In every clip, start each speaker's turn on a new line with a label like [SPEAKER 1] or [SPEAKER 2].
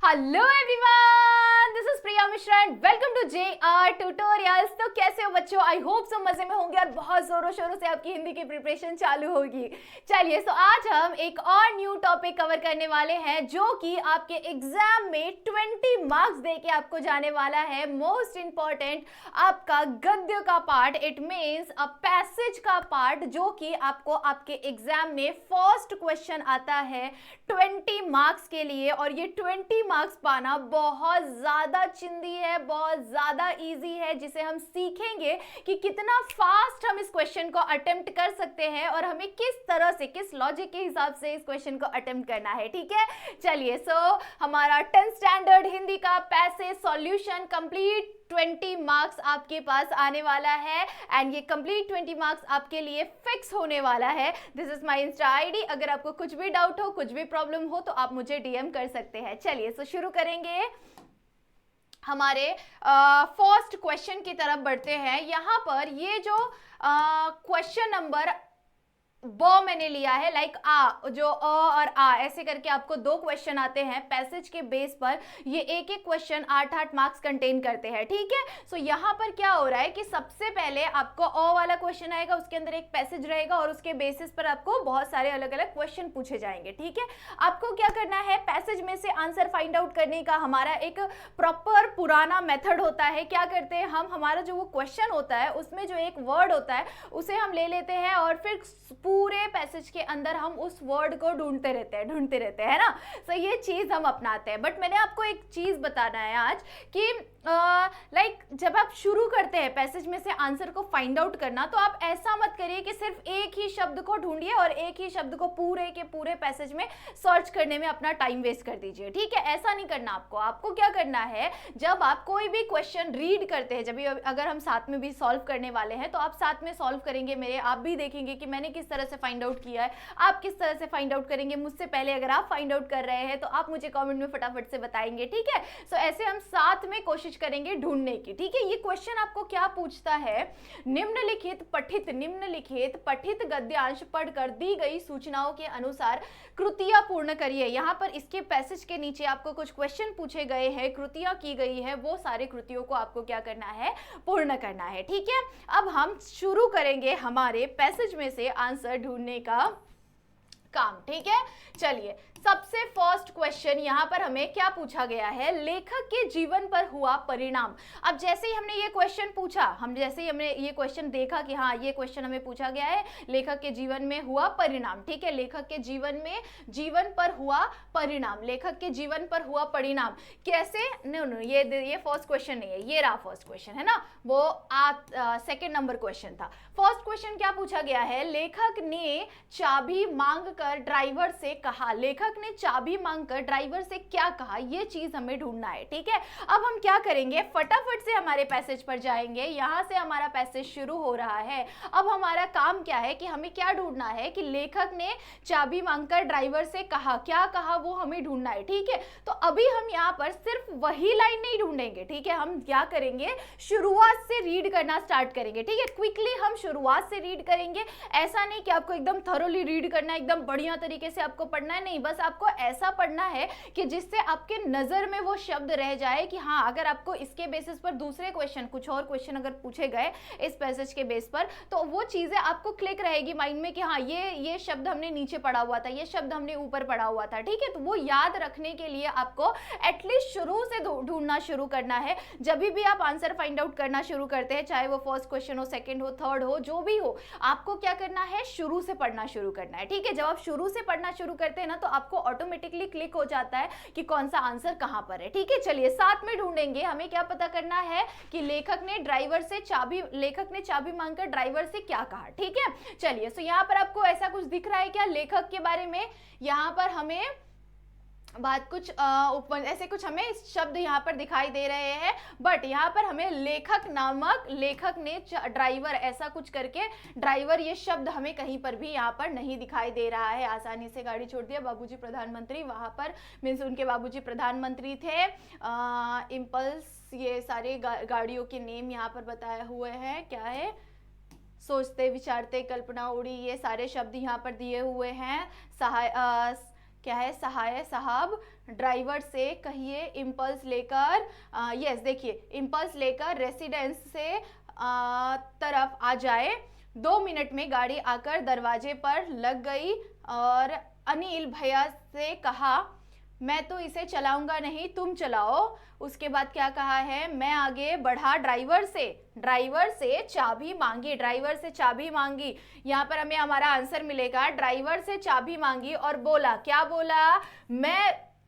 [SPEAKER 1] Hello everyone, this is Priya Mishra and welcome to JR tutorials. तो कैसे हो बच्चों? आई होप सो मजे में होंगे और बहुत जोरों शोरों से आपकी हिंदी की प्रिपरेशन चालू होगी। चलिए, सो आज हम एक और न्यू टॉपिक कवर करने वाले हैं जो कि आपके एग्जाम में 20 मार्क्स देके आपको जाने वाला है। मोस्ट इंपॉर्टेंट आपका गद्य का part, it means a passage का पार्ट, जो कि आपको आपके एग्जाम में फर्स्ट क्वेश्चन आता है 20 मार्क्स के लिए। और ये 20 मार्क्स पाना बहुत ज्यादा चिंदी है, बहुत ज्यादा इजी है, जिसे हम सीखेंगे कि कितना फास्ट हम इस क्वेश्चन को अटेम्प्ट कर सकते हैं और हमें किस तरह से, किस लॉजिक के हिसाब से इस क्वेश्चन को अटेम्प्ट करना है। ठीक है, चलिए, सो हमारा 10th स्टैंडर्ड हिंदी का पैसेज सॉल्यूशन कंप्लीट 20 मार्क्स आपके पास आने वाला है एंड ये कंप्लीट 20 मार्क्स आपके लिए फिक्स होने वाला है। This is my Insta ID. अगर आपको कुछ भी डाउट हो, कुछ भी प्रॉब्लम हो, तो आप मुझे डीएम कर सकते हैं। चलिए, सो शुरू करेंगे। हमारे फर्स्ट क्वेश्चन की तरफ बढ़ते हैं। यहां पर ये जो क्वेश्चन नंबर मैंने लिया है, लाइक आ, जो और आ ऐसे करके आपको दो क्वेश्चन आते हैं पैसेज के बेस पर। ये एक एक क्वेश्चन 8-8 मार्क्स कंटेन करते हैं। ठीक है, सो यहाँ पर क्या हो रहा है कि सबसे पहले आपको वाला क्वेश्चन आएगा, उसके अंदर एक पैसेज रहेगा और उसके बेसिस पर आपको बहुत सारे अलग अलग क्वेश्चन पूछे जाएंगे। ठीक है, आपको क्या करना है, पैसेज में से आंसर फाइंड आउट करने का हमारा एक प्रॉपर पुराना मेथड होता है। क्या करते हैं हम, हमारा जो वो क्वेश्चन होता है उसमें जो एक वर्ड होता है उसे हम ले लेते हैं और फिर पूरे पैसेज के अंदर हम उस वर्ड को ढूंढते रहते हैं ना। सो ये चीज हम अपनाते हैं। बट मैंने आपको एक चीज बताना है आज कि लाइक जब आप शुरू करते हैं पैसेज में से आंसर को फाइंड आउट करना, तो आप ऐसा मत करिए कि सिर्फ एक ही शब्द को ढूंढिए और एक ही शब्द को पूरे के पूरे पैसेज में सर्च करने में अपना टाइम वेस्ट कर दीजिए। ठीक है, ऐसा नहीं करना आपको। आपको क्या करना है, जब आप कोई भी क्वेश्चन रीड करते हैं, जब अगर हम साथ में भी सॉल्व करने वाले हैं तो आप साथ में सॉल्व करेंगे मेरे, आप भी देखेंगे कि मैंने किस तरह से फाइंड आउट किया है, आप किस तरह से फाइंड आउट करेंगे मुझसे पहले। अगर आप फाइंड आउट कर रहे हैं तो आप मुझे कमेंट में फटाफट से बताएंगे। ठीक है, सो ऐसे हम साथ में कोशिश करेंगे ढूंढने की। ठीक है, ये क्वेश्चन आपको क्या पूछता है, निम्नलिखित पठित गद्यांश पढ़कर दी गई सूचनाओं के अनुसार कृतियां पूर्ण करिए। यहां पर इसके पैसेज के नीचे आपको कुछ क्वेश्चन पूछे गए हैं, कृतियां की गई है, वो सारे कृतियों को आपको क्या करना है, पूर्ण करना है। ठीक है, अब हम शुरू करेंगे हमारे पैसेज में से आंसर ढूंढने का काम। ठीक है, चलिए, सबसे फर्स्ट क्वेश्चन यहां पर हमें क्या पूछा गया है, लेखक के जीवन पर हुआ परिणाम। अब जैसे ही हमने ये क्वेश्चन पूछा, हमने ये क्वेश्चन देखा कि हाँ ये क्वेश्चन हमें पूछा गया है, लेखक के जीवन में हुआ परिणाम। ठीक है, लेखक के जीवन पर हुआ परिणाम, लेखक के जीवन पर हुआ परिणाम कैसे, नो ये फर्स्ट क्वेश्चन नहीं है, ये रहा फर्स्ट क्वेश्चन, है ना, वो सेकेंड नंबर क्वेश्चन था। फर्स्ट क्वेश्चन क्या पूछा गया है, लेखक ने चाबी मांगकर ड्राइवर से कहा। लेखक ने चाबी मांगकर ड्राइवर से क्या कहा, ये चीज हमें ढूंढना है। ठीक है, अब हम क्या करेंगे, फटाफट से हमारे पैसेज पर जाएंगे। यहां से हमारा पैसेज शुरू हो रहा है। अब हमारा काम क्या है कि हमें क्या ढूंढना है कि लेखक ने चाबी मांगकर ड्राइवर से कहा, क्या कहा वो हमें ढूंढना है। ठीक है, तो अभी हम यहाँ पर सिर्फ वही लाइन नहीं ढूंढेंगे। ठीक है, हम क्या करेंगे, शुरुआत से रीड करना स्टार्ट करेंगे। ठीक है, क्विकली हम शुरुआत से रीड करेंगे। ऐसा नहीं कि आपको एकदम थरोली रीड करना है, एकदम बढ़िया तरीके से आपको पढ़ना है, नहीं, बस आपको ऐसा पढ़ना है कि जिससे आपके नजर में वो शब्द रह जाए कि हाँ, अगर आपको इसके बेसिस पर दूसरे क्वेश्चन, कुछ और क्वेश्चन अगर पूछे गए इस पैसेज के बेस पर, तो वो चीजें आपको क्लिक रहेगी माइंड में कि हाँ ये शब्द हमने नीचे पढ़ा हुआ था, ये शब्द हमने ऊपर पढ़ा हुआ था। ठीक है, तो वो याद रखने के लिए आपको एटलीस्ट शुरू से ढूंढना शुरू करना है। जब भी आप आंसर फाइंड आउट करना शुरू करते हैं, चाहे वो फर्स्ट क्वेश्चन हो, सेकंड हो, थर्ड हो, जो भी हो, आपको क्या करना है, शुरू से पढ़ना शुरू करना है। ठीक है, जब आप शुरू से पढ़ना शुरू करते हैं ना, तो आपको ऑटोमेटिकली क्लिक हो जाता है कि कौन सा आंसर कहां पर है। ठीक है, चलिए साथ में ढूंढेंगे। हमें क्या पता करना है कि लेखक ने चाबी मांगकर ड्राइवर से क्या कहा। ठीक है, चलिए, सो यहां पर आपको ऐसा कुछ दिख रहा है क्या लेखक के बारे में, यहां पर हमें बात कुछ ऐसे कुछ हमें शब्द यहाँ पर दिखाई दे रहे हैं, बट यहाँ पर हमें लेखक ने ड्राइवर, ऐसा कुछ करके ड्राइवर ये शब्द हमें कहीं पर भी यहाँ पर नहीं दिखाई दे रहा है। आसानी से गाड़ी छोड़ दिया, बाबूजी प्रधानमंत्री, वहां पर मीन्स उनके बाबूजी प्रधानमंत्री थे। इम्पल्स, ये सारे गाड़ियों के नेम यहाँ पर बताए हुए हैं, क्या है, सोचते विचारते कल्पना उड़ी, ये सारे शब्द यहाँ पर दिए हुए हैं। क्या है, सहाय साहब ड्राइवर से कहिए इम्पल्स लेकर, यस देखिए, इम्पल्स लेकर रेसिडेंस से तरफ आ जाए। 2 मिनट में गाड़ी आकर दरवाजे पर लग गई और अनिल भैया से कहा मैं तो इसे चलाऊंगा नहीं, तुम चलाओ। उसके बाद क्या कहा है, मैं आगे बढ़ा, ड्राइवर से चाबी मांगी, ड्राइवर से चाबी मांगी। यहाँ पर हमें हमारा आंसर मिलेगा, ड्राइवर से चाबी मांगी और बोला, क्या बोला,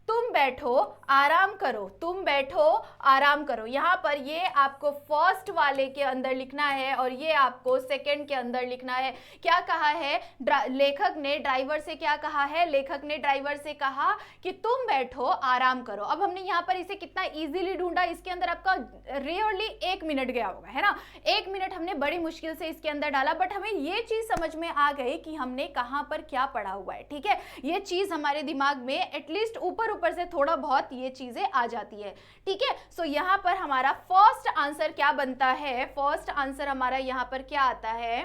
[SPEAKER 1] तुम बैठो आराम करो, तुम बैठो आराम करो। यहाँ पर ये आपको फर्स्ट वाले के अंदर लिखना है और ये आपको सेकंड के अंदर लिखना है। क्या कहा है, लेखक ने ड्राइवर से क्या कहा है, लेखक ने ड्राइवर से कहा कि तुम बैठो आराम करो। अब हमने यहाँ पर इसे कितना इजीली ढूंढा, इसके अंदर आपका रियरली 1 मिनट गया होगा, है ना। 1 मिनट हमने बड़ी मुश्किल से इसके अंदर डाला, बट हमें ये चीज समझ में आ गई कि हमने कहाँ पर क्या पढ़ा हुआ है। ठीक है, ये चीज हमारे दिमाग में एटलीस्ट ऊपर से थोड़ा बहुत ये चीजें आ जाती है। ठीक है, सो यहां पर हमारा फर्स्ट आंसर क्या बनता है, फर्स्ट आंसर हमारा यहां पर क्या आता है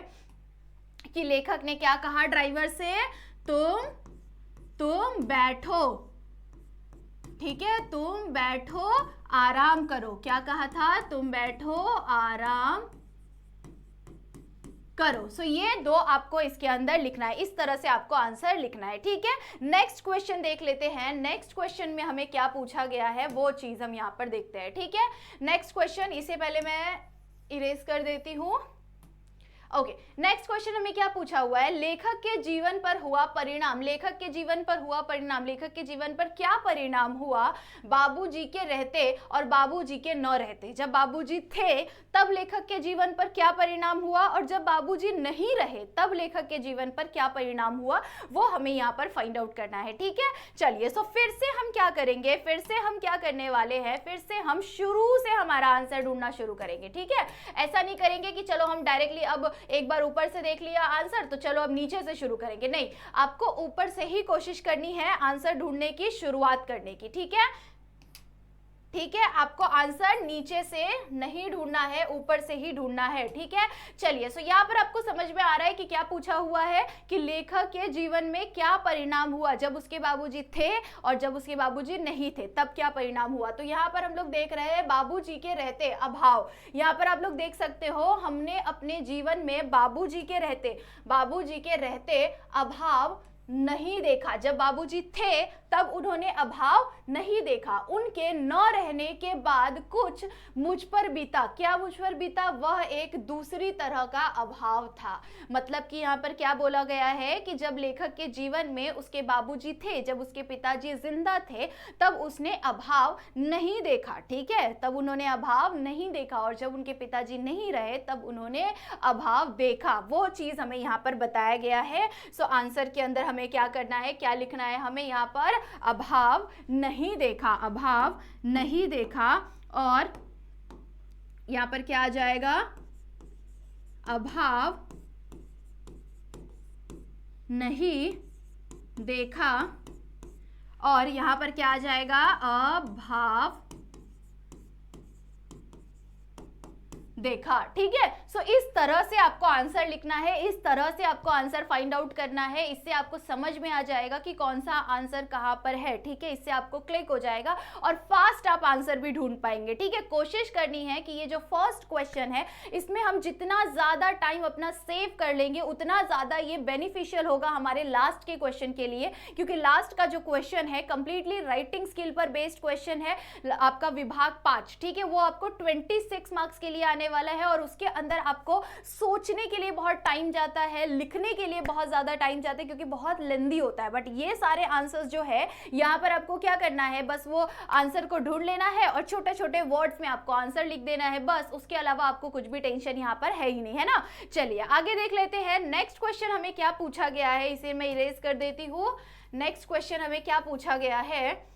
[SPEAKER 1] कि लेखक ने क्या कहा ड्राइवर से, तुम बैठो, ठीक है, तुम बैठो आराम करो। क्या कहा था, तुम बैठो आराम करो। सो ये 2 आपको इसके अंदर लिखना है, इस तरह से आपको आंसर लिखना है। ठीक है, नेक्स्ट क्वेश्चन देख लेते हैं। नेक्स्ट क्वेश्चन में हमें क्या पूछा गया है वो चीज हम यहाँ पर देखते हैं। ठीक है, नेक्स्ट क्वेश्चन, इसे पहले मैं इरेज कर देती हूँ। ओके, नेक्स्ट क्वेश्चन हमें क्या पूछा हुआ है, लेखक के जीवन पर हुआ परिणाम, लेखक के जीवन पर हुआ परिणाम, लेखक के जीवन पर क्या परिणाम हुआ बाबूजी के रहते और बाबूजी के न रहते। जब बाबूजी थे तब लेखक के जीवन पर क्या परिणाम हुआ और जब बाबूजी नहीं रहे तब लेखक के जीवन पर क्या परिणाम हुआ, वो हमें यहाँ पर फाइंड आउट करना है। ठीक है, चलिए, सो फिर से हम क्या करेंगे, फिर से हम क्या करने वाले हैं, फिर से हम शुरू से हमारा आंसर ढूंढना शुरू करेंगे। ठीक है, ऐसा नहीं करेंगे कि चलो हम डायरेक्टली अब एक बार ऊपर से देख लिया आंसर तो चलो अब नीचे से शुरू करेंगे, नहीं, आपको ऊपर से ही कोशिश करनी है आंसर ढूंढने की, शुरुआत करने की। ठीक है, ठीक है, आपको आंसर नीचे से नहीं ढूंढना है, ऊपर से ही ढूंढना है। ठीक है, चलिए, सो यहाँ पर आपको समझ में आ रहा है कि क्या पूछा हुआ है कि लेखक के जीवन में क्या परिणाम हुआ जब उसके बाबूजी थे और जब उसके बाबूजी नहीं थे तब क्या परिणाम हुआ। तो यहाँ पर हम लोग देख रहे हैं बाबूजी के रहते अभाव। यहाँ पर आप लोग देख सकते हो, हमने अपने जीवन में बाबूजी के रहते अभाव नहीं देखा। जब बाबूजी थे तब उन्होंने अभाव नहीं देखा। उनके न रहने के बाद कुछ मुझ पर बीता। क्या मुझ पर बीता? वह एक दूसरी तरह का अभाव था। मतलब कि यहाँ पर क्या बोला गया है कि जब लेखक के जीवन में उसके बाबूजी थे, जब उसके पिताजी जिंदा थे, तब उसने अभाव नहीं देखा। ठीक है, तब उन्होंने अभाव नहीं देखा और जब उनके पिताजी नहीं रहे तब उन्होंने अभाव देखा। वो चीज हमें यहाँ पर बताया गया है। सो आंसर के अंदर हमें क्या करना है, क्या लिखना है, हमें यहाँ पर अभाव नहीं देखा, अभाव नहीं देखा। और यहां पर क्या आ जाएगा, अभाव नहीं देखा। और यहां पर क्या आ जाएगा, अभाव देखा। ठीक है, सो इस तरह से आपको आंसर लिखना है, इस तरह से आपको आंसर फाइंड आउट करना है। इससे आपको समझ में आ जाएगा कि कौन सा आंसर कहां पर है। ठीक है, इससे आपको क्लिक हो जाएगा और फास्ट आप आंसर भी ढूंढ पाएंगे। ठीक है, कोशिश करनी है कि ये जो फर्स्ट क्वेश्चन है इसमें हम जितना ज्यादा टाइम अपना सेव कर लेंगे उतना ज्यादा ये बेनिफिशियल होगा हमारे लास्ट के क्वेश्चन के लिए, क्योंकि लास्ट का जो क्वेश्चन है कंप्लीटली राइटिंग स्किल पर बेस्ड क्वेश्चन है, आपका विभाग 5। ठीक है, वो आपको 26 मार्क्स के लिए आने वाला है और उसके अंदर आपको सोचने के लिए बहुत टाइम जाता है, लिखने के लिए बहुत ज्यादा टाइम जाता है क्योंकि बहुत लेंदी होता है। बट ये सारे आंसर्स जो है यहाँ पर आपको क्या करना है, बस वो आंसर को ढूंढ लेना है और छोटे छोटे वर्ड्स में आपको आंसर लिख देना है, बस। उसके अलावा आपको कुछ भी टेंशन यहाँ पर है ही नहीं, है ना। चलिए आगे देख लेते हैं। नेक्स्ट क्वेश्चन हमें क्या पूछा गया है, इसे मैं इरेज कर देती हूँ। नेक्स्ट क्वेश्चन हमें क्या पूछा गया है,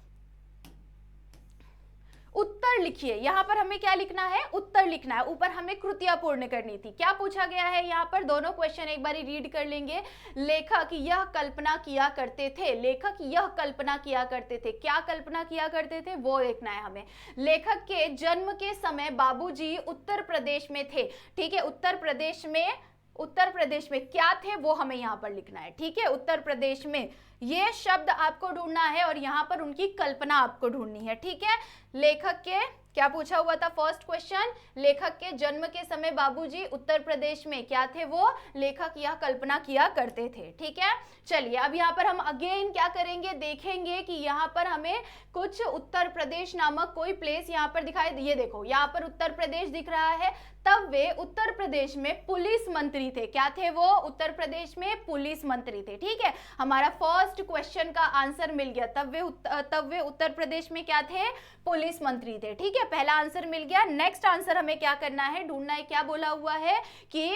[SPEAKER 1] उत्तर लिखिए। यहां पर हमें क्या लिखना है, उत्तर लिखना है। ऊपर हमें कृतियां पूर्ण करनी थी। क्या पूछा गया है यहाँ पर, दोनों क्वेश्चन एक बार रीड कर लेंगे। लेखक यह कल्पना किया करते थे, लेखक यह कल्पना किया करते थे, क्या कल्पना किया करते थे वो देखना है हमें। लेखक के जन्म के समय बाबूजी उत्तर प्रदेश में थे। ठीक है, उत्तर प्रदेश में क्या थे वो हमें यहाँ पर लिखना है। ठीक है, उत्तर प्रदेश में ये शब्द आपको ढूंढना है और यहाँ पर उनकी कल्पना आपको ढूंढनी है, ठीक है। लेखक के क्या पूछा हुआ था फर्स्ट क्वेश्चन, लेखक के जन्म के समय बाबूजी उत्तर प्रदेश में क्या थे, वो लेखक यह कल्पना किया करते थे, ठीक है। चलिए अब यहाँ पर हम अगेन क्या करेंगे, देखेंगे कि यहाँ पर हमें कुछ उत्तर प्रदेश नामक कोई प्लेस यहाँ पर दिखाई, ये देखो यहाँ पर उत्तर प्रदेश दिख रहा है। तब वे उत्तर प्रदेश में पुलिस मंत्री थे, क्या थे वो, उत्तर प्रदेश में पुलिस मंत्री थे, ठीक है। हमारा फर्स्ट क्वेश्चन का आंसर मिल गया, तब वे उत्तर प्रदेश में क्या थे, पुलिस मंत्री थे, ठीक है। पहला आंसर मिल गया। नेक्स्ट आंसर हमें क्या करना है, ढूंढना है, क्या बोला हुआ है कि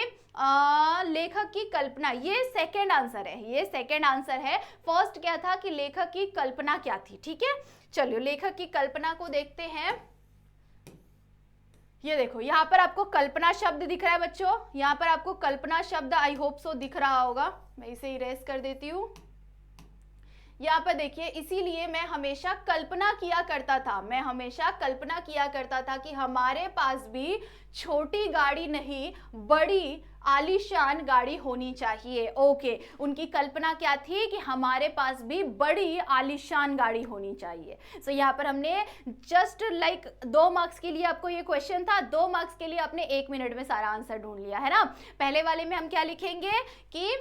[SPEAKER 1] लेखक की कल्पना, ये सेकंड आंसर है, ये सेकंड आंसर है। फर्स्ट क्या था कि लेखक की कल्पना क्या थी, ठीक है। चलिए लेखक की कल्पना को देखते हैं। ये देखो यहाँ पर आपको कल्पना शब्द दिख रहा है बच्चों, यहाँ पर आपको कल्पना शब्द आई होप सो दिख रहा होगा, मैं इसे इरेज कर देती हूँ। यहाँ पर देखिए, इसीलिए मैं हमेशा कल्पना किया करता था, मैं हमेशा कल्पना किया करता था कि हमारे पास भी छोटी गाड़ी नहीं बड़ी आलीशान गाड़ी होनी चाहिए। ओके, उनकी कल्पना क्या थी कि हमारे पास भी बड़ी आलीशान गाड़ी होनी चाहिए। सो यहाँ पर हमने जस्ट लाइक 2 मार्क्स के लिए आपको ये क्वेश्चन था, 2 मार्क्स के लिए आपने 1 मिनट में सारा आंसर ढूंढ लिया है ना। पहले वाले में हम क्या लिखेंगे कि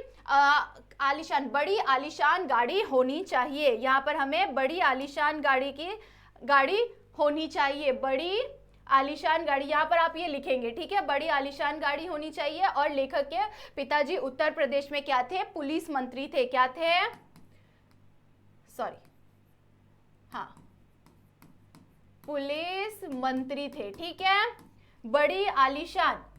[SPEAKER 1] आलीशान, बड़ी आलीशान गाड़ी होनी चाहिए। यहाँ पर हमें बड़ी आलीशान गाड़ी होनी चाहिए, बड़ी आलीशान गाड़ी, यहाँ पर आप ये लिखेंगे, ठीक है, बड़ी आलीशान गाड़ी होनी चाहिए। और लेखक के पिताजी उत्तर प्रदेश में क्या थे, पुलिस मंत्री थे, क्या थे, सॉरी, हाँ, पुलिस मंत्री थे, ठीक है। बड़ी आलीशान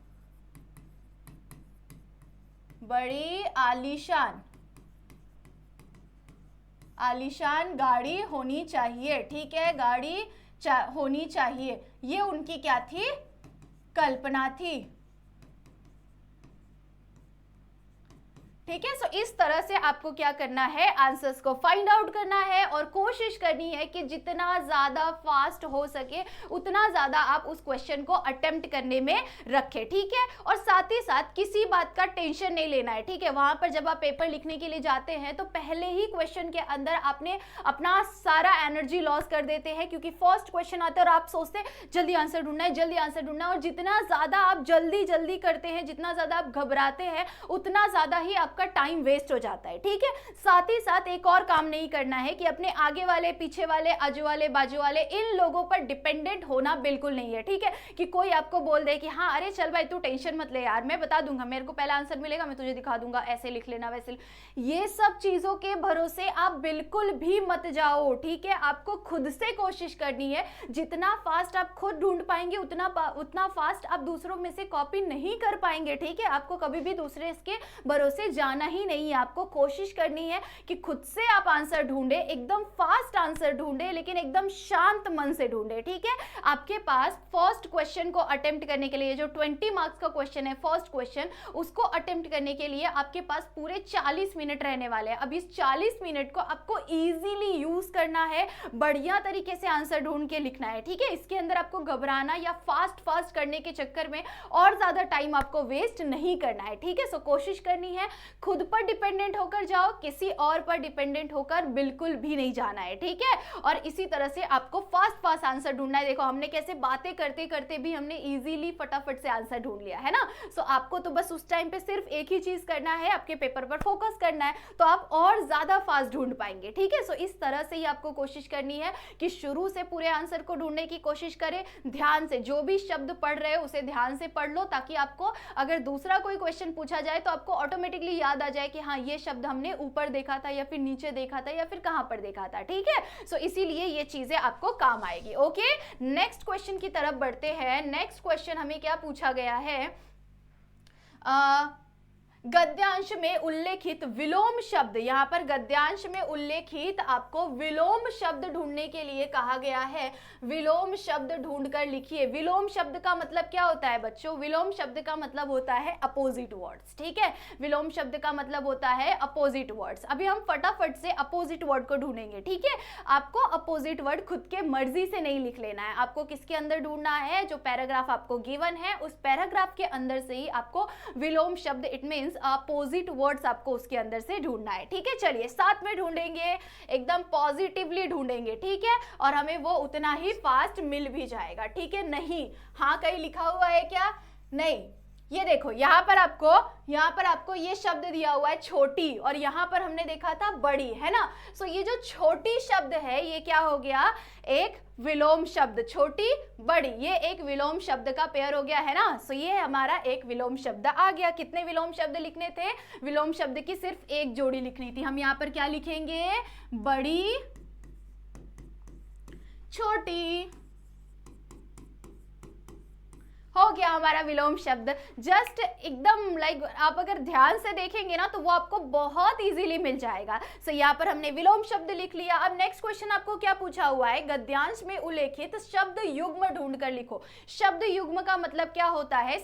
[SPEAKER 1] गाड़ी होनी चाहिए, ठीक है, गाड़ी होनी चाहिए, ये उनकी क्या थी, कल्पना थी, ठीक है। सो इस तरह से आपको क्या करना है, आंसर्स को फाइंड आउट करना है और कोशिश करनी है कि जितना ज्यादा फास्ट हो सके उतना ज्यादा आप उस क्वेश्चन को अटेम्प्ट करने में रखें, ठीक है। और साथ ही साथ किसी बात का टेंशन नहीं लेना है, ठीक है। वहां पर जब आप पेपर लिखने के लिए जाते हैं तो पहले ही क्वेश्चन के अंदर आपने अपना सारा एनर्जी लॉस कर देते हैं, क्योंकि फर्स्ट क्वेश्चन आता है और आप सोचते जल्दी आंसर ढूंढना है, जल्दी आंसर ढूंढना है। और जितना ज्यादा आप जल्दी करते हैं, जितना ज्यादा आप घबराते हैं, उतना ज्यादा ही आपका टाइम वेस्ट हो जाता है, ठीक है। साथ ही साथ एक और काम नहीं करना है कि अपने आगे वाले, पीछे वाले, आजू वाले, बाजू वाले, इन लोगों पर डिपेंडेंट होना बिल्कुल नहीं है, ठीक है। कि कोई आपको बोल दे कि हाँ अरे चल भाई तू टेंशन मत ले यार, मैं बता दूंगा, मेरे को पहला आंसर मिलेगा, मैं तुझे दिखा दूंगा, ऐसे लिख लेना, वैसे, ये सब चीजों के भरोसे आप बिल्कुल भी मत जाओ, ठीक है। आपको खुद से कोशिश करनी है, जितना फास्ट आप खुद ढूंढ पाएंगे उतना फास्ट आप दूसरों में से कॉपी नहीं कर पाएंगे, ठीक है। आपको कभी भी दूसरे इसके भरोसे जाना ही नहीं है, आपको कोशिश करनी है कि खुद से आप आंसर ढूंढे, एकदम फास्ट आंसर ढूंढे, लेकिन एकदम शांत मन से ढूंढे, ठीक है। आपके पास फर्स्ट क्वेश्चन को अटेम्प्ट करने के लिए, जो 20 मार्क्स का क्वेश्चन है फर्स्ट क्वेश्चन, उसको अटेम्प्ट करने के लिए आपके पास पूरे 40 मिनट रहने वाले हैं। अब इस 40 मिनट को आपको इजीली यूज करना है, बढ़िया तरीके से आंसर ढूंढ के लिखना है, ठीक है। इसके अंदर आपको घबराना या फास्ट करने के चक्कर में और ज्यादा टाइम आपको वेस्ट नहीं करना है, ठीक है। सो कोशिश करनी है खुद पर डिपेंडेंट होकर जाओ, किसी और पर डिपेंडेंट होकर बिल्कुल भी नहीं जाना है, ठीक है। और इसी तरह से आपको फास्ट आंसर ढूंढना है। देखो हमने कैसे बातें करते करते भी हमने इजीली फटाफट से आंसर ढूंढ लिया है ना। सो आपको तो बस उस टाइम पे सिर्फ एक ही चीज करना है, आपके पेपर पर फोकस करना है, तो आप और ज्यादा फास्ट ढूंढ पाएंगे, ठीक है। सो इस तरह से ही आपको कोशिश करनी है कि शुरू से पूरे आंसर को ढूंढने की कोशिश करें, ध्यान से जो भी शब्द पढ़ रहे हो उसे ध्यान से पढ़ लो, ताकि आपको अगर दूसरा कोई क्वेश्चन पूछा जाए तो आपको ऑटोमेटिकली याद आ जाए कि हाँ ये शब्द हमने ऊपर देखा था या फिर नीचे देखा था या फिर कहां पर देखा था, ठीक है। सो इसीलिए ये चीजें आपको काम आएगी। ओके, नेक्स्ट क्वेश्चन की तरफ बढ़ते हैं। नेक्स्ट क्वेश्चन हमें क्या पूछा गया है, गद्यांश में उल्लेखित विलोम शब्द, यहां पर गद्यांश में उल्लेखित आपको विलोम शब्द ढूंढने के लिए कहा गया है। विलोम शब्द ढूंढकर लिखिए। विलोम शब्द का मतलब क्या होता है बच्चों, विलोम शब्द का मतलब होता है अपोजिट वर्ड्स, ठीक है। विलोम शब्द का मतलब होता है अपोजिट वर्ड्स। अभी हम फटाफट से अपोजिट वर्ड को ढूंढेंगे, ठीक है। आपको अपोजिट वर्ड खुद के मर्जी से नहीं लिख लेना है, आपको किसके अंदर ढूंढना है, जो पैराग्राफ आपको गिवन है उस पैराग्राफ के अंदर से ही आपको विलोम शब्द, it means means opposite words आपको उसके अंदर से ढूंढना है, ठीक है। चलिए साथ में ढूंढेंगे, एकदम पॉजिटिवली ढूंढेंगे, ठीक है, और हमें वो उतना ही फास्ट मिल भी जाएगा, ठीक है। नहीं, हाँ कहीं लिखा हुआ है क्या? नहीं, ये देखो यहाँ पर आपको ये शब्द दिया हुआ है छोटी, और यहाँ पर हमने देखा था बड़ी, है ना। सो ये जो छोटी शब्द है ये क्या हो गया? एक विलोम शब्द। छोटी बड़ी, ये एक विलोम शब्द का पेयर हो गया, है ना। सो ये हमारा एक विलोम शब्द आ गया। कितने विलोम शब्द लिखने थे? विलोम शब्द की सिर्फ एक जोड़ी लिखनी थी। हम यहाँ पर क्या लिखेंगे? बड़ी, छोटी, हो गया हमारा विलोम शब्द। जस्ट एकदम लाइक आप अगर ध्यान से देखेंगे ना तो वो आपको बहुत इजीली मिल जाएगा। सो यहाँ पर हमने विलोम शब्द लिख लिया। अब नेक्स्ट क्वेश्चन आपको क्या पूछा हुआ है? गद्यांश में उल्लेखित शब्द युग्म ढूंढ कर लिखो। शब्द युग्म का मतलब क्या होता है?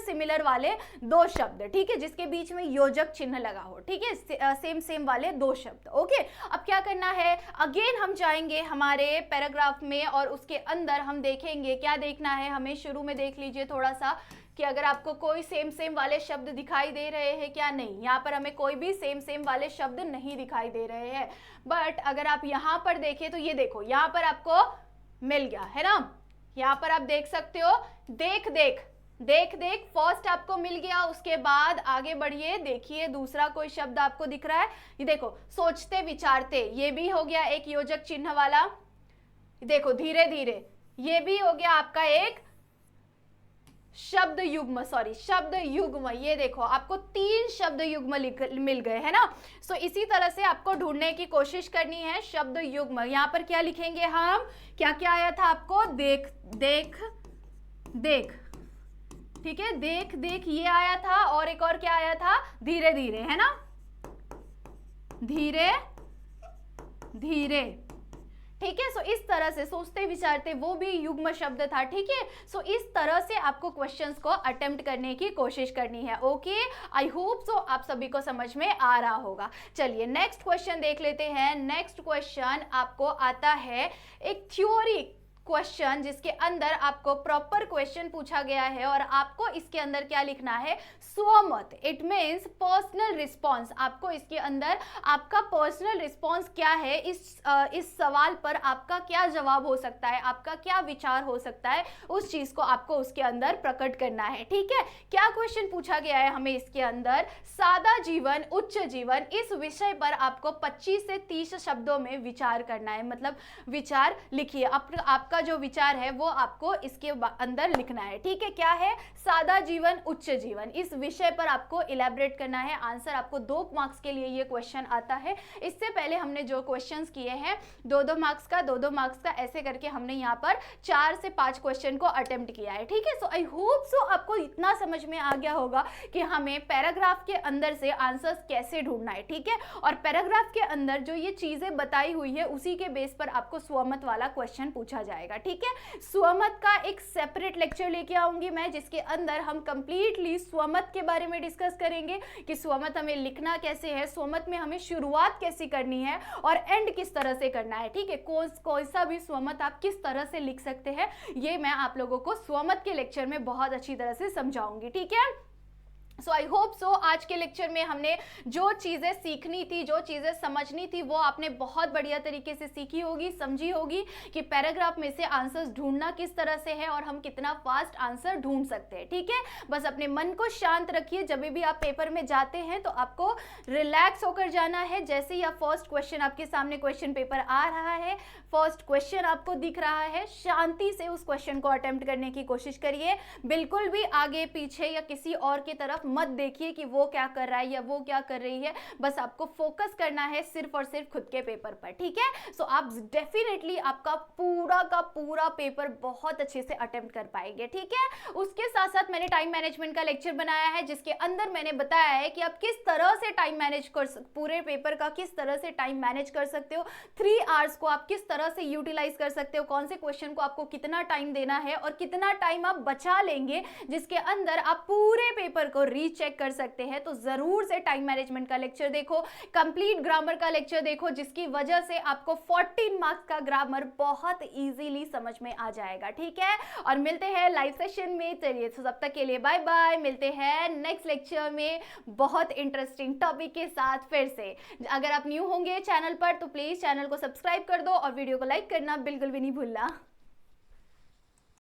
[SPEAKER 1] सिमिलर वाले दो शब्द, ठीक है, जिसके बीच में योजक चिन्ह लगा हो, ठीक है, सेम वाले दो शब्द। ओके, अब क्या करना है? अगेन हम जाएंगे हमारे पैराग्राफ में और उसके अंदर हम देखेंगे क्या देखना है हमें। शुरू में देख लीजिए थोड़ा सा कि अगर आपको कोई सेम वाले शब्द दिखाई दे रहे हैं क्या? नहीं, यहाँ पर हमें कोई भी सेम वाले शब्द नहीं दिखाई दे रहे हैं। बट अगर आप यहाँ पर देखें तो ये देखो, यहाँ पर आपको मिल गया, है ना। यहाँ पर आप देख सकते हो, देख देख फर्स्ट आपको मिल गया। उसके बाद आगे बढ़िए, देखिए दूसरा कोई शब्द आपको दिख रहा है, ये देखो सोचते विचारते, ये भी हो गया एक योजक चिन्ह वाला। देखो धीरे धीरे, ये भी हो गया आपका एक शब्द युग्म। ये देखो आपको 3 शब्द युग्म मिल गए, है ना। सो इसी तरह से आपको ढूंढने की कोशिश करनी है शब्द युग्म। यहाँ पर क्या लिखेंगे हम? क्या क्या आया था आपको? देख, ठीक है, देख ये आया था, और एक और क्या आया था? धीरे धीरे, है ना, धीरे धीरे, ठीक है। सो इस तरह से सोचते विचारते वो भी युग्म शब्द था, ठीक है। सो इस तरह से आपको क्वेश्चंस को अटेम्प्ट करने की कोशिश करनी है। ओके, आई होप सो आप सभी को समझ में आ रहा होगा। चलिए नेक्स्ट क्वेश्चन देख लेते हैं। नेक्स्ट क्वेश्चन आपको आता है एक थ्योरी क्वेश्चन, जिसके अंदर आपको प्रॉपर क्वेश्चन पूछा गया है और आपको इसके अंदर क्या लिखना है? स्वमत, इट मीन्स पर्सनल रिस्पॉन्स। आपको इसके अंदर आपका पर्सनल रिस्पॉन्स क्या है, इस सवाल पर आपका क्या जवाब हो सकता है, आपका क्या विचार हो सकता है, उस चीज को आपको उसके अंदर प्रकट करना है, ठीक है। क्या क्वेश्चन पूछा गया है हमें इसके अंदर? सादा जीवन, उच्च जीवन, इस विषय पर आपको 25 से 30 शब्दों में विचार करना है। मतलब विचार लिखिए, आपका जो विचार है वो आपको इसके अंदर लिखना है, ठीक है। क्या है? सादा जीवन, उच्च जीवन, इस विषय पर आपको इलैबोरेट करना है। आंसर आपको 2 मार्क्स के लिए ये क्वेश्चन आता है। इससे पहले हमने जो क्वेश्चंस किए हैं 2-2 मार्क्स का, 2-2 मार्क्स का, ऐसे करके हमने यहाँ पर 4 से 5 क्वेश्चन को अटेम्प्ट किया है, ठीक है। सो आई होप सो आपको इतना समझ में आ गया होगा कि हमें पैराग्राफ के अंदर से आंसर्स कैसे ढूंढना है, ठीक है। और पैराग्राफ के अंदर जो ये चीजें बताई हुई है उसी के बेस पर आपको स्वमत वाला क्वेश्चन पूछा जाएगा, ठीक है। स्वमत का एक सेपरेट लेक्चर लेके आऊंगी मैं, जिसके अंदर हम कंप्लीटली स्वमत के बारे में डिस्कस करेंगे कि स्वमत हमें लिखना कैसे है, स्वमत में हमें शुरुआत कैसे करनी है और एंड किस तरह से करना है, ठीक है। कोई सा भी स्वमत आप किस तरह से लिख सकते हैं, ये मैं आप लोगों को स्वमत के लेक्चर में बहुत अच्छी तरह से समझाऊंगी, ठीक है। सो आई होप सो आज के लेक्चर में हमने जो चीज़ें सीखनी थी, जो चीज़ें समझनी थी, वो आपने बहुत बढ़िया तरीके से सीखी होगी, समझी होगी कि पैराग्राफ में से आंसर्स ढूंढना किस तरह से है और हम कितना फास्ट आंसर ढूंढ सकते हैं, ठीक है। बस अपने मन को शांत रखिए। जब भी आप पेपर में जाते हैं तो आपको रिलैक्स होकर जाना है। जैसे ही आप फर्स्ट क्वेश्चन, आपके सामने क्वेश्चन पेपर आ रहा है, फर्स्ट क्वेश्चन आपको दिख रहा है, शांति से उस क्वेश्चन को अटेम्प्ट करने की कोशिश करिए। बिल्कुल भी आगे पीछे या किसी और की तरफ मत देखिए कि वो क्या कर रहा है या वो क्या कर रही है। बस आपको फोकस करना है सिर्फ और सिर्फ खुद के पेपर पर, ठीक है। सो आप डेफिनेटली आपका पूरा का पूरा पेपर बहुत अच्छे से अटेम्प्ट कर पाएंगे, ठीक है। उसके साथ साथ मैंने टाइम मैनेजमेंट का लेक्चर बनाया है, जिसके अंदर मैंने बताया है कि आप किस तरह से टाइम मैनेज कर, पूरे पेपर का किस तरह से टाइम मैनेज कर सकते हो, 3 आवर्स को आप किस तरह तरह से यूटिलाइज कर सकते हो, कौन से क्वेश्चन को आपको कितना टाइम देना है और कितना टाइम आप बचा लेंगे जिसके अंदर आप पूरे पेपर को रीचेक कर सकते हैं। तो जरूर से टाइम मैनेजमेंट का लेक्चर देखो, कंप्लीट ग्रामर का लेक्चर देखो, जिसकी वजह से आपको 14 मार्क्स का ग्रामर बहुत इजीली समझ में आ जाएगा। ठीक है, और मिलते हैं लाइव सेशन में। चलिए तो तब तक के लिए बाय बाय, मिलते हैं नेक्स्ट लेक्चर में बहुत इंटरेस्टिंग टॉपिक के साथ फिर से। अगर आप न्यू होंगे चैनल पर तो प्लीज चैनल को सब्सक्राइब कर दो और वीडियो को लाइक करना बिल्कुल भी नहीं भूलना।